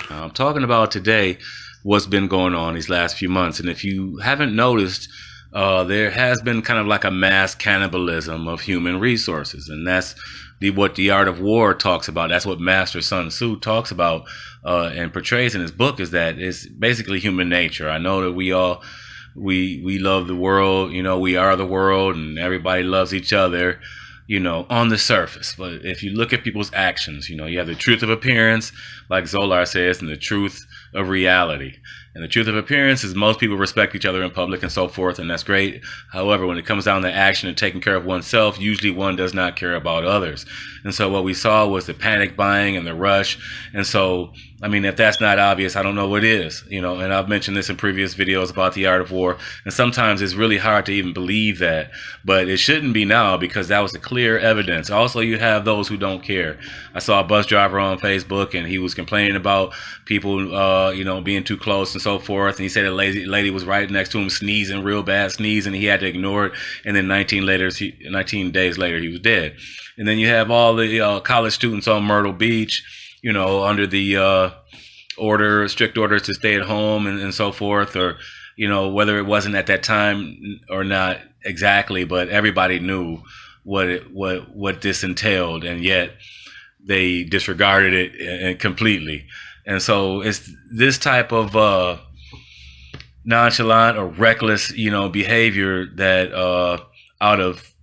I'm talking about today what's been going on these last few months. And if you haven't noticed, there has been kind of like a mass cannibalism of human resources. And that's what the art of war talks about. That's what Master Sun Tzu talks about and portrays in his book, is that it's basically human nature. I know that we love the world, we are the world, and everybody loves each other, on the surface. But if you look at people's actions, you have the truth of appearance, like Zolar says, and the truth of reality. And the truth of appearance is most people respect each other in public and so forth, and that's great. However, when it comes down to action and taking care of oneself, usually one does not care about others. And so what we saw was the panic buying and the rush. And so, if that's not obvious, I don't know what is, and I've mentioned this in previous videos about the art of war. And sometimes it's really hard to even believe that, but it shouldn't be now, because that was the clear evidence. Also, you have those who don't care. I saw a bus driver on Facebook, and he was complaining about people, being too close and so forth. And he said a lady was right next to him, sneezing, real bad sneeze, and he had to ignore it. And then 19 days later, he was dead. And then you have all the college students on Myrtle Beach, under the strict orders to stay at home and so forth, or, whether it wasn't at that time or not exactly, but everybody knew what this entailed, and yet they disregarded it completely. And so it's this type of nonchalant or reckless, behavior that out of,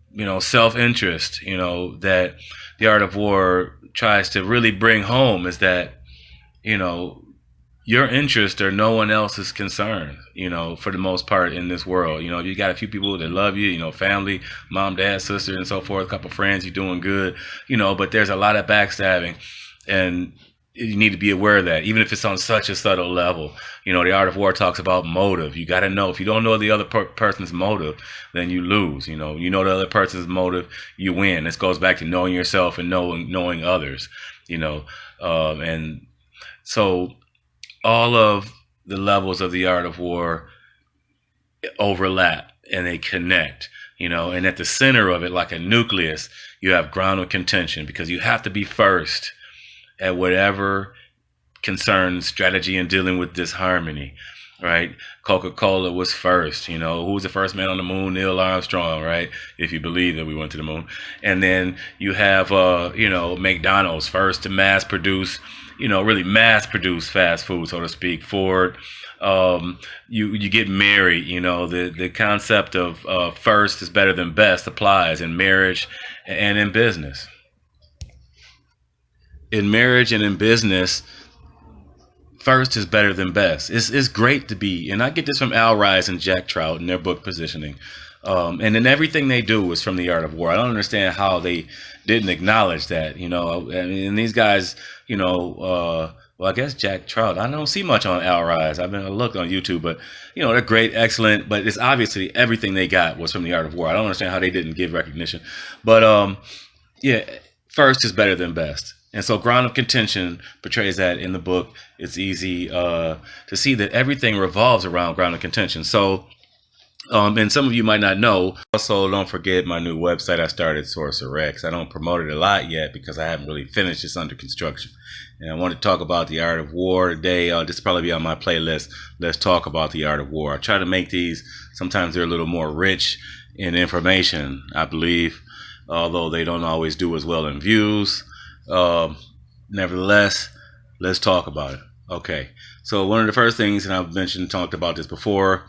self-interest, that the art of war tries to really bring home, is that, your interests are no one else's concern, for the most part in this world. You got a few people that love you, family, mom, dad, sister, and so forth, a couple friends, you're doing good, but there's a lot of backstabbing, and you need to be aware of that, even if it's on such a subtle level. The art of war talks about motive. You got to know. If you don't know the other person's motive, then you lose. You know the other person's motive, you win. This goes back to knowing yourself and knowing others. And so all of the levels of the art of war overlap and they connect. And at the center of it, like a nucleus, you have ground of contention, because you have to be first at whatever concerns strategy and dealing with disharmony, right? Coca-Cola was first. Who was the first man on the moon? Neil Armstrong, right? If you believe that we went to the moon. And then you have, McDonald's first to mass produce fast food, so to speak. Ford. You get married. The concept of first is better than best applies in marriage and in business. In marriage and in business, first is better than best. It's great to be, and I get this from Al Ries and Jack Trout in their book Positioning. And then everything they do is from the art of war. I don't understand how they didn't acknowledge that, and these guys, well, I guess Jack Trout, I don't see much on Al Ries. I looked on YouTube, but, they're great, excellent, but it's obviously everything they got was from the art of war. I don't understand how they didn't give recognition, but, first is better than best. And so Ground of Contention portrays that in the book. It's easy to see that everything revolves around ground of contention. So, and some of you might not know, also don't forget my new website I started, Sorcerer X. I don't promote it a lot yet because I haven't really finished. It's under construction. And I want to talk about the art of war today. This will probably be on my playlist. Let's talk about the art of war. I try to make these, sometimes they're a little more rich in information, I believe, although they don't always do as well in views. Nevertheless, let's talk about it. Okay, so one of the first things, and I've talked about this before,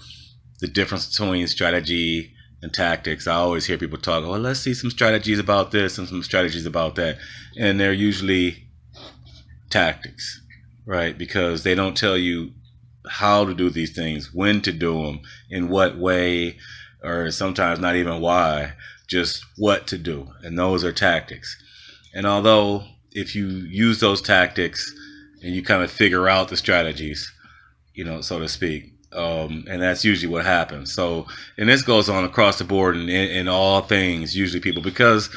the difference between strategy and tactics. I always hear people talk, well, let's see some strategies about this and some strategies about that. And they're usually tactics, right? Because they don't tell you how to do these things, when to do them, in what way, or sometimes not even why, just what to do. And those are tactics. And although if you use those tactics and you kind of figure out the strategies, so to speak, and that's usually what happens. So, and this goes on across the board in all things, usually people, because,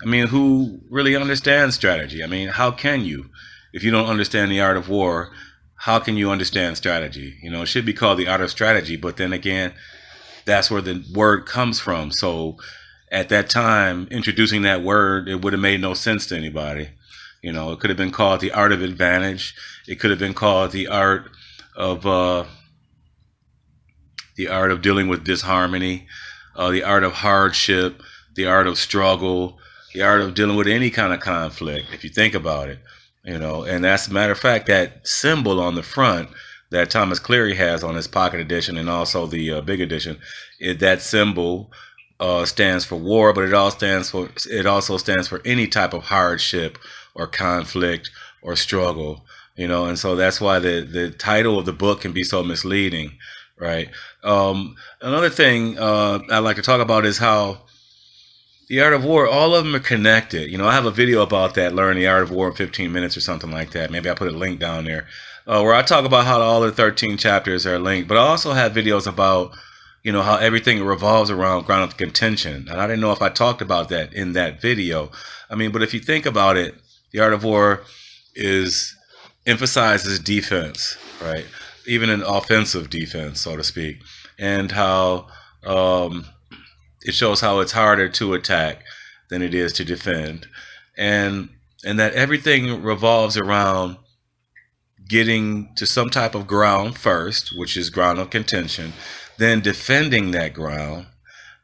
who really understands strategy? How can you? If you don't understand the art of war, how can you understand strategy? It should be called the art of strategy, but then again, that's where the word comes from. So at that time, introducing that word, it would have made no sense to anybody. It could have been called the art of advantage. It could have been called of the art of dealing with disharmony, the art of hardship, the art of struggle, the art of dealing with any kind of conflict, if you think about it. And that's a matter of fact, that symbol on the front that Thomas Cleary has on his pocket edition and also the big edition, that symbol stands for war, but it also stands for any type of hardship or conflict or struggle. And so that's why the title of the book can be so misleading, right? Another thing I'd like to talk about is how the art of war, all of them are connected. I have a video about that, Learn the Art of War in 15 minutes or something like that. Maybe I'll put a link down there where I talk about how all the 13 chapters are linked. But I also have videos about, how everything revolves around ground of contention. And I didn't know if I talked about that in that video. But if you think about it, the art of war emphasizes defense, right? Even an offensive defense, so to speak. And how it shows how it's harder to attack than it is to defend. And that everything revolves around getting to some type of ground first, which is ground of contention, then defending that ground,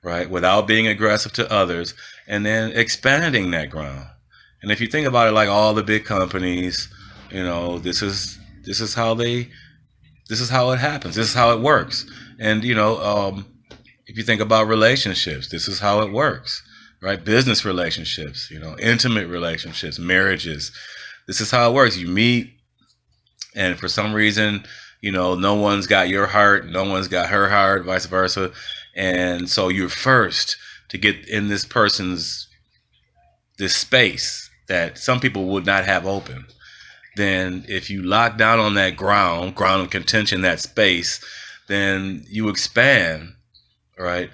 right, without being aggressive to others, and then expanding that ground. And if you think about it, like all the big companies, this is how it happens. This is how it works. And if you think about relationships, this is how it works, right? Business relationships, intimate relationships, marriages. This is how it works. You meet, and for some reason, no one's got your heart, no one's got her heart, vice versa. And so you're first to get in this space that some people would not have open. Then if you lock down on that ground of contention, that space, then you expand, right?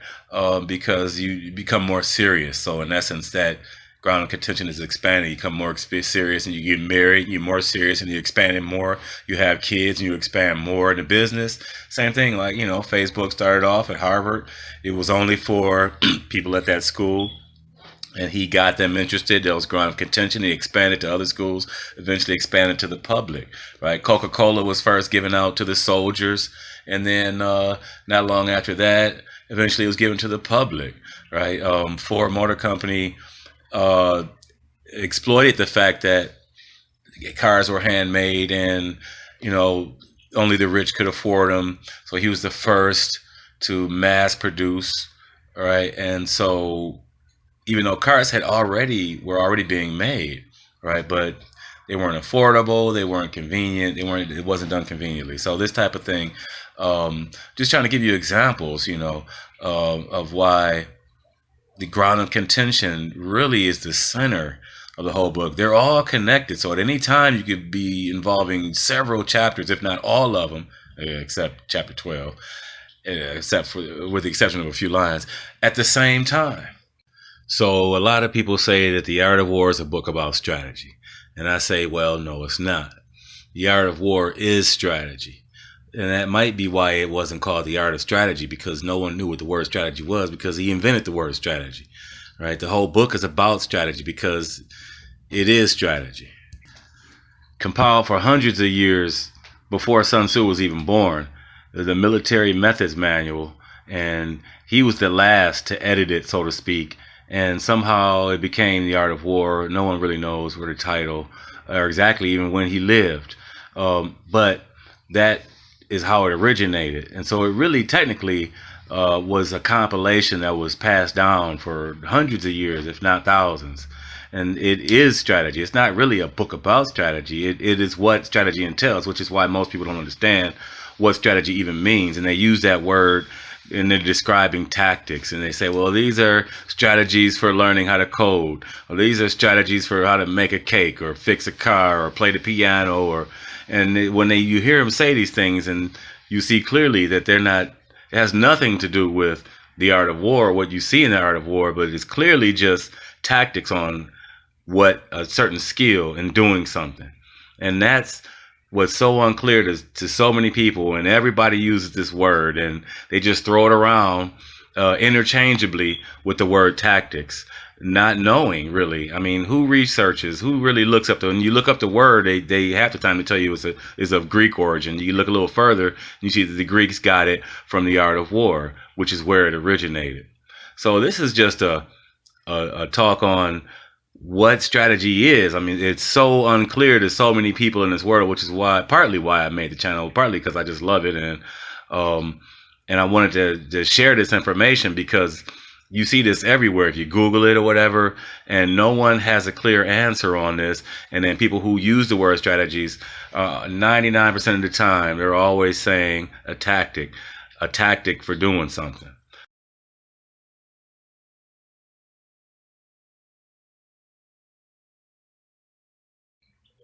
Because you become more serious. So in essence, that ground of contention is expanding. You become more serious, and you get married. You're more serious, and you expand it more. You have kids, and you expand more in the business. Same thing, like Facebook started off at Harvard. It was only for people at that school, and he got them interested. There was ground of contention. He expanded to other schools. Eventually, expanded to the public. Right? Coca-Cola was first given out to the soldiers, and then not long after that, eventually it was given to the public. Right? Ford Motor Company exploited the fact that cars were handmade and only the rich could afford them, so he was the first to mass produce, right? And so even though cars were already being made, right, but they weren't affordable, they weren't convenient, it wasn't done conveniently. So this type of thing, just trying to give you examples, of why the ground of contention really is the center of the whole book. They're all connected. So at any time you could be involving several chapters, if not all of them, except chapter 12, with the exception of a few lines, at the same time. So a lot of people say that The Art of War is a book about strategy. And I say, well, no, it's not. The Art of War is strategy. And that might be why it wasn't called The Art of Strategy, because no one knew what the word strategy was, because he invented the word strategy, right? The whole book is about strategy because it is strategy. Compiled for hundreds of years before Sun Tzu was even born, the military methods manual, and he was the last to edit it, so to speak. And somehow it became The Art of War. No one really knows where the title, or exactly even when he lived. But that is how it originated. And so it really technically was a compilation that was passed down for hundreds of years, if not thousands. And it is strategy. It's not really a book about strategy. It is what strategy entails, which is why most people don't understand what strategy even means. And they use that word and they're describing tactics, and they say, well, these are strategies for learning how to code, or these are strategies for how to make a cake or fix a car or play the piano, when you hear them say these things, and you see clearly that it has nothing to do with the art of war, what you see in the art of war, but it's clearly just tactics on what a certain skill in doing something. And that's what's so unclear to so many people, and everybody uses this word and they just throw it around interchangeably with the word tactics. not knowing really. I mean, who researches, who really looks up the, when you look up the word, they half the time to tell you is of Greek origin. You look a little further, you see that the Greeks got it from the art of war, which is where it originated. So this is just a talk on what strategy is. I mean, it's so unclear to so many people in this world, which is why, partly why I made the channel, partly because I just love it, um, and I wanted to share this information because you see this everywhere if you Google it or whatever, and no one has a clear answer on this. And then people who use the word strategies, 99% of the time, they're always saying a tactic for doing something.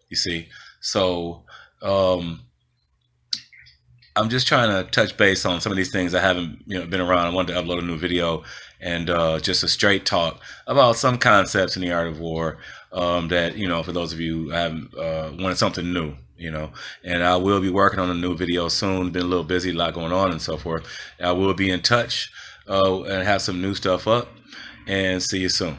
You see, so um, I'm just trying to touch base on some of these things. I haven't, been around. I wanted to upload a new video and just a straight talk about some concepts in the art of war that, for those of you who haven't wanted something new, and I will be working on a new video soon. Been a little busy, a lot going on and so forth. I will be in touch and have some new stuff up, and see you soon.